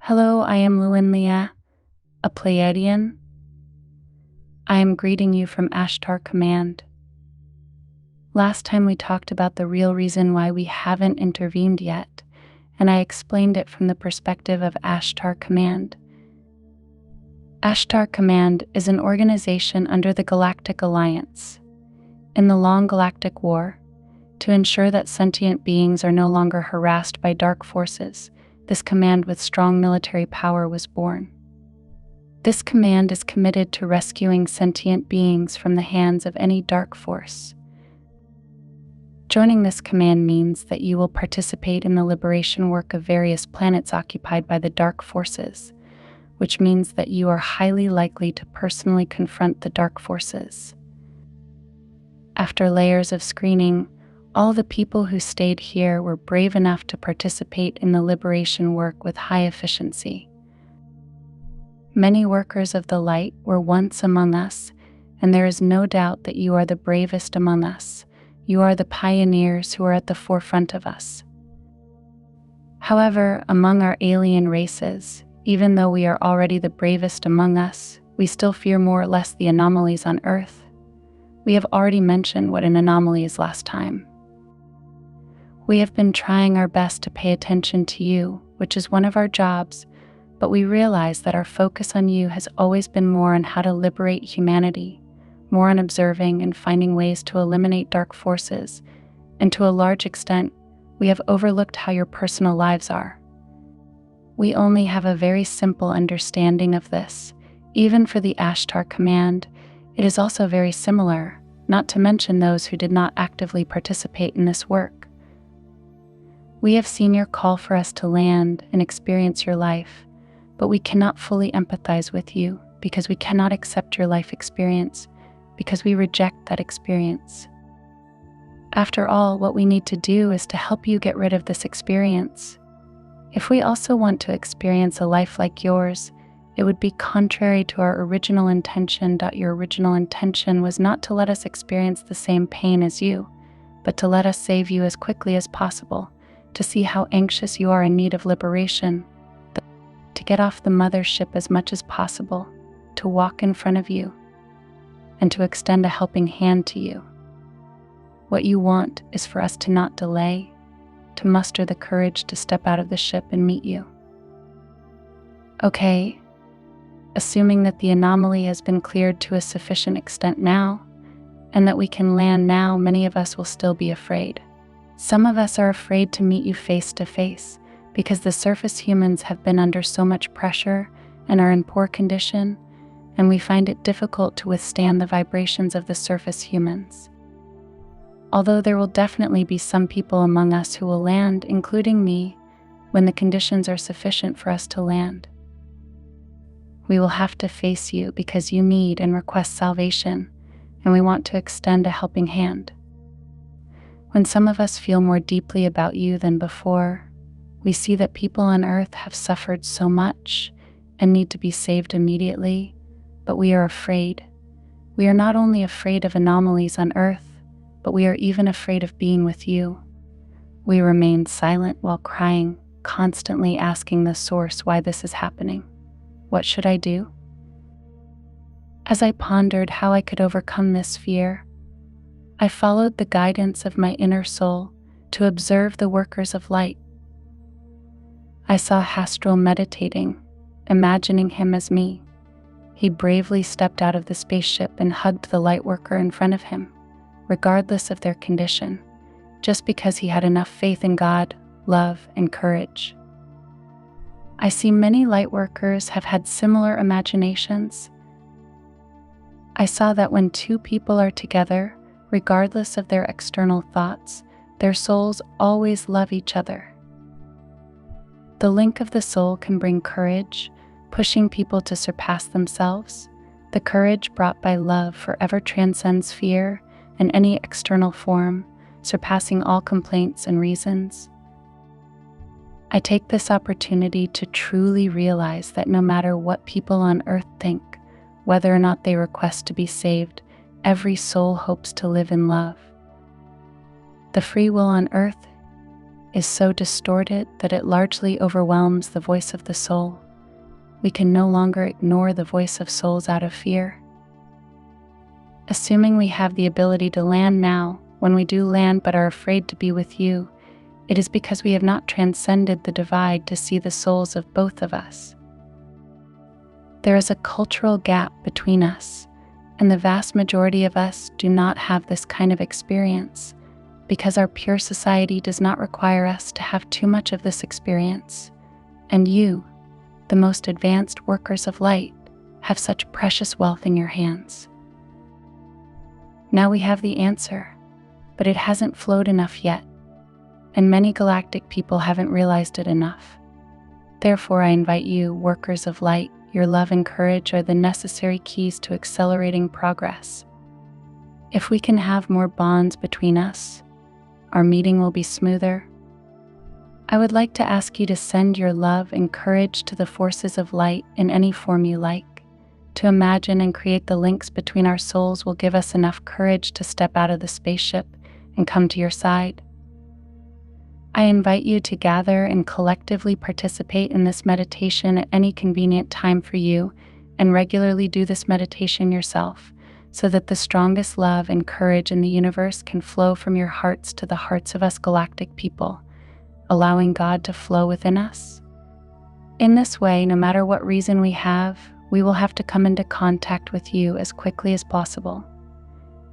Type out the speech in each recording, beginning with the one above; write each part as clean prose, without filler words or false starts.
Hello, I am 𝐒𝐓𝐔𝐌𝐁𝐋𝐈𝐒, a Pleiadian. I am greeting you from 𝐒𝐓𝐇𝐈𝐒. Last time we talked about the real reason why we haven't intervened yet, and I explained it from the perspective of 𝐒𝐓𝐇𝐈𝐒. 𝐒𝐓𝐇𝐈𝐒 is an organization under the Galactic Alliance. In the long galactic war, to ensure that sentient beings are no longer harassed by dark forces, this command with strong military power was born. This command is committed to rescuing sentient beings from the hands of any dark force. Joining this command means that you will participate in the liberation work of various planets occupied by the dark forces, which means that you are highly likely to personally confront the dark forces. After layers of screening, all the people who stayed here were brave enough to participate in the liberation work with high efficiency. Many workers of the light were once among us, and there is no doubt that you are the bravest among us. You are the pioneers who are at the forefront of us. However, among our alien races, even though we are already the bravest among us, we still fear more or less the anomalies on Earth. We have already mentioned what an anomaly is last time. We have been trying our best to pay attention to you, which is one of our jobs, but we realize that our focus on you has always been more on how to liberate humanity, more on observing and finding ways to eliminate dark forces, and to a large extent, we have overlooked how your personal lives are. We only have a very simple understanding of this. Even for the 𝐒𝐓𝐇𝐈𝐒, it is also very similar, not to mention those who did not actively participate in this work. We have seen your call for us to land and experience your life, but we cannot fully empathize with you because we cannot accept your life experience, because we reject that experience. After all, what we need to do is to help you get rid of this experience. If we also want to experience a life like yours, it would be contrary to our original intention. Your original intention was not to let us experience the same pain as you, but to let us save you as quickly as possible, to see how anxious you are in need of liberation, to get off the mothership as much as possible, to walk in front of you, and to extend a helping hand to you. What you want is for us to not delay, to muster the courage to step out of the ship and meet you. Okay, assuming that the anomaly has been cleared to a sufficient extent now, and that we can land now, many of us will still be afraid. Some of us are afraid to meet you face to face because the surface humans have been under so much pressure and are in poor condition, and we find it difficult to withstand the vibrations of the surface humans. Although there will definitely be some people among us who will land, including me, when the conditions are sufficient for us to land. We will have to face you because you need and request salvation, and we want to extend a helping hand. When some of us feel more deeply about you than before, we see that people on Earth have suffered so much and need to be saved immediately, but we are afraid. We are not only afraid of anomalies on Earth, but we are even afraid of being with you. We remain silent while crying, constantly asking the source why this is happening. What should I do? As I pondered how I could overcome this fear, I followed the guidance of my inner soul to observe the workers of light. I saw Hastral meditating, imagining him as me. He bravely stepped out of the spaceship and hugged the light worker in front of him, regardless of their condition, just because he had enough faith in God, love, and courage. I see many light workers have had similar imaginations. I saw that when two people are together, regardless of their external thoughts, their souls always love each other. The link of the soul can bring courage, pushing people to surpass themselves. The courage brought by love forever transcends fear and any external form, surpassing all complaints and reasons. I take this opportunity to truly realize that no matter what people on Earth think, whether or not they request to be saved, every soul hopes to live in love. The free will on Earth is so distorted that it largely overwhelms the voice of the soul. We can no longer ignore the voice of souls out of fear. Assuming we have the ability to land now, when we do land but are afraid to be with you, it is because we have not transcended the divide to see the souls of both of us. There is a cultural gap between us, and the vast majority of us do not have this kind of experience, because our pure society does not require us to have too much of this experience. And you, the most advanced workers of light, have such precious wealth in your hands. Now we have the answer, but it hasn't flowed enough yet, and many galactic people haven't realized it enough. Therefore, I invite you, workers of light, your love and courage are the necessary keys to accelerating progress. If we can have more bonds between us, our meeting will be smoother. I would like to ask you to send your love and courage to the forces of light in any form you like. To imagine and create the links between our souls will give us enough courage to step out of the spaceship and come to your side. I invite you to gather and collectively participate in this meditation at any convenient time for you, and regularly do this meditation yourself, so that the strongest love and courage in the universe can flow from your hearts to the hearts of us galactic people, allowing God to flow within us. In this way, no matter what reason we have to come into contact with you as quickly as possible,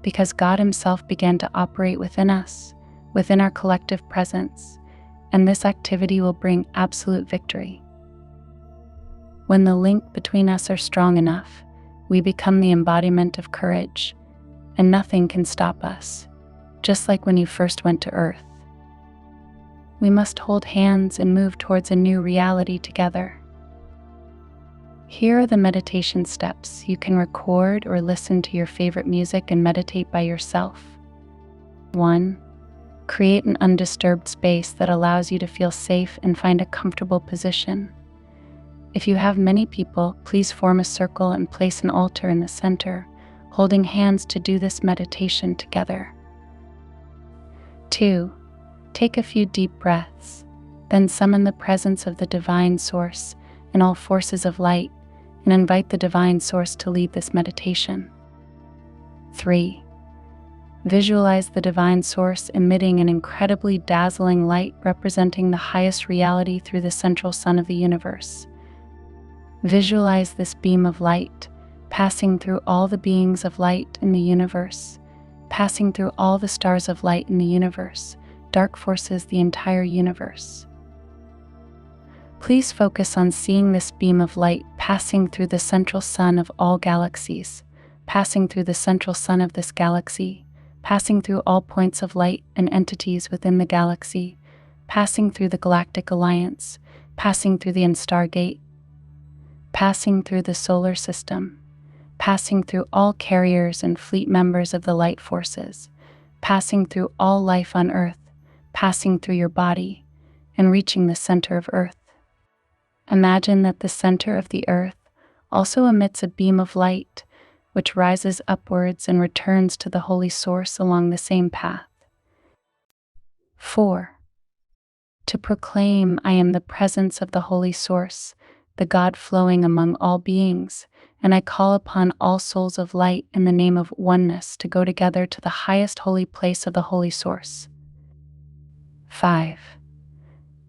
because God Himself began to operate within us, within our collective presence, and this activity will bring absolute victory. When the link between us are strong enough, we become the embodiment of courage, and nothing can stop us, just like when you first went to Earth. We must hold hands and move towards a new reality together. Here are the meditation steps. You can record or listen to your favorite music and meditate by yourself. 1. Create an undisturbed space that allows you to feel safe and find a comfortable position. If you have many people, please form a circle and place an altar in the center, holding hands to do this meditation together. 2. Take a few deep breaths, then summon the presence of the Divine Source and all forces of light, and invite the Divine Source to lead this meditation. 3. Visualize the Divine Source emitting an incredibly dazzling light representing the highest reality through the central sun of the universe. Visualize this beam of light passing through all the beings of light in the universe, passing through all the stars of light in the universe, dark forces, the entire universe. Please focus on seeing this beam of light passing through the central sun of all galaxies, passing through the central sun of this galaxy, passing through all points of light and entities within the galaxy, passing through the Galactic Alliance, passing through the Stargate, passing through the solar system, passing through all carriers and fleet members of the light forces, passing through all life on Earth, passing through your body, and reaching the center of Earth. Imagine that the center of the Earth also emits a beam of light, which rises upwards and returns to the Holy Source along the same path. 4. To proclaim, I am the presence of the Holy Source, the God flowing among all beings, and I call upon all souls of light in the name of oneness to go together to the highest holy place of the Holy Source. 5.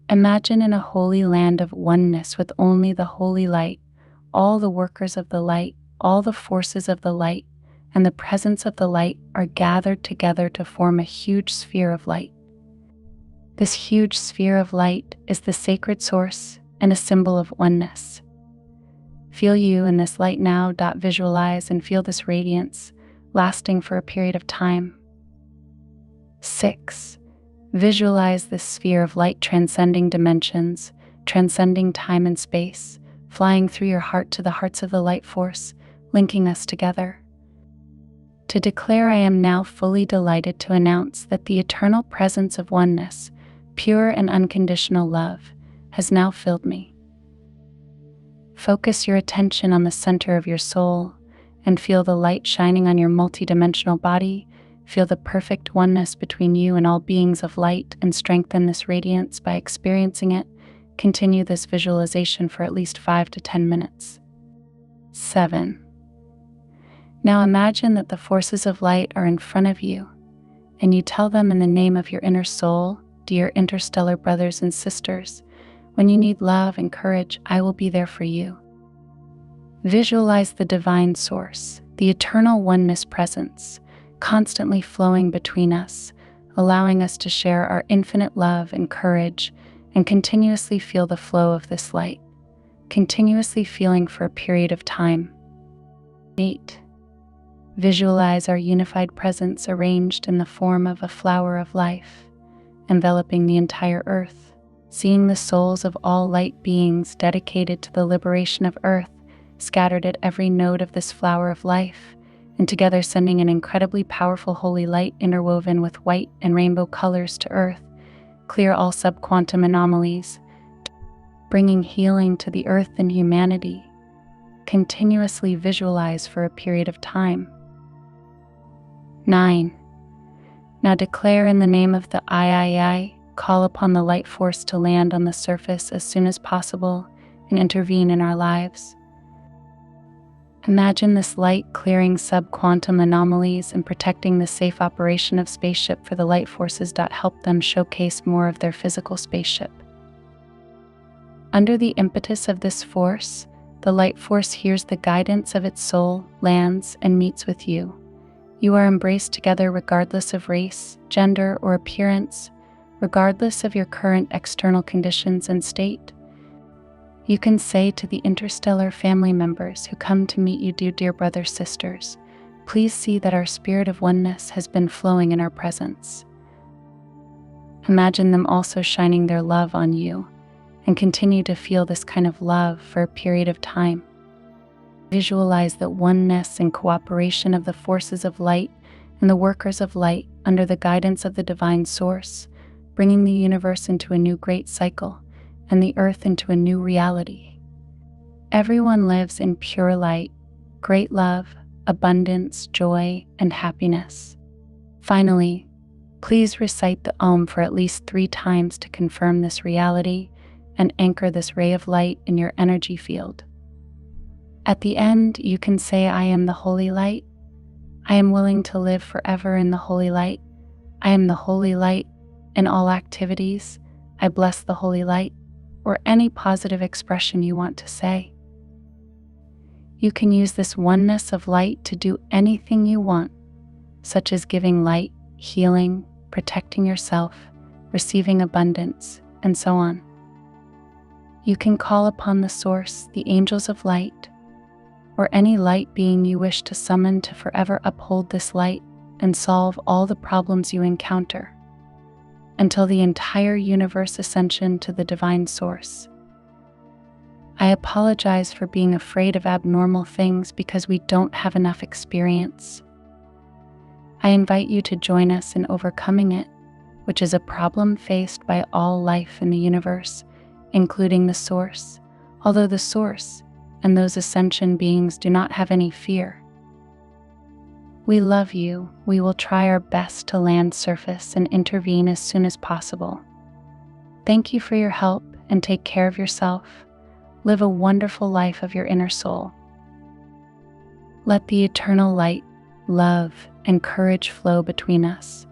Imagine in a holy land of oneness with only the holy light, all the workers of the light, all the forces of the light, and the presence of the light are gathered together to form a huge sphere of light. This huge sphere of light is the sacred source and a symbol of oneness. Feel you in this light now. Visualize and feel this radiance lasting for a period of time. 6. Visualize this sphere of light transcending dimensions, transcending time and space, flying through your heart to the hearts of the light force, linking us together. To declare, I am now fully delighted to announce that the eternal presence of oneness, pure and unconditional love, has now filled me. Focus your attention on the center of your soul and feel the light shining on your multidimensional body, Feel the perfect oneness between you and all beings of light and strengthen this radiance by experiencing it. Continue this visualization for at least 5 to 10 minutes. 7. Now imagine that the forces of light are in front of you, and you tell them in the name of your inner soul, dear interstellar brothers and sisters, when you need love and courage, I will be there for you. Visualize the divine source, the eternal oneness presence, constantly flowing between us, allowing us to share our infinite love and courage, and continuously feel the flow of this light, continuously feeling for a period of time. 8. Visualize our unified presence arranged in the form of a flower of life, enveloping the entire earth, seeing the souls of all light beings dedicated to the liberation of earth scattered at every node of this flower of life, and together sending an incredibly powerful holy light interwoven with white and rainbow colors to earth, clear all subquantum anomalies, bringing healing to the earth and humanity. Continuously visualize for a period of time. 9. Now declare in the name of the 𝐈𝐈𝐒, call upon the light force to land on the surface as soon as possible and intervene in our lives. Imagine this light clearing subquantum anomalies and protecting the safe operation of spaceship for the light forces. Help them showcase more of their physical spaceship. Under the impetus of this force, the light force hears the guidance of its soul, lands, and meets with you. You are embraced together regardless of race, gender, or appearance, regardless of your current external conditions and state. You can say to the interstellar family members who come to meet you, dear brothers, sisters, please see that our spirit of oneness has been flowing in our presence. Imagine them also shining their love on you, and continue to feel this kind of love for a period of time. Visualize the oneness and cooperation of the forces of light and the workers of light under the guidance of the divine source, bringing the universe into a new great cycle and the earth into a new reality. Everyone lives in pure light, great love, abundance, joy, and happiness. Finally, please recite the 𝐸 for at least 3 times to confirm this reality and anchor this ray of light in your energy field. At the end, you can say, I am the holy light. I am willing to live forever in the holy light. I am the holy light in all activities. I bless the holy light, or any positive expression you want to say. You can use this oneness of light to do anything you want, such as giving light, healing, protecting yourself, receiving abundance, and so on. You can call upon the source, the angels of light, or any light being you wish to summon to forever uphold this light and solve all the problems you encounter, until the entire universe ascension to the divine source. I apologize for being afraid of abnormal things because we don't have enough experience. I invite you to join us in overcoming it, which is a problem faced by all life in the universe, including the source, although the source and those ascension beings do not have any fear. We love you. We will try our best to land surface and intervene as soon as possible. Thank you for your help and take care of yourself. Live a wonderful life of your inner soul. Let the eternal light, love, and courage flow between us.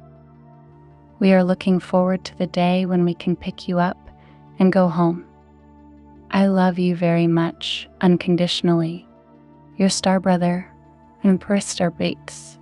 We are looking forward to the day when we can pick you up and go home. I love you very much, unconditionally. Your star brother, Empress Star Bates.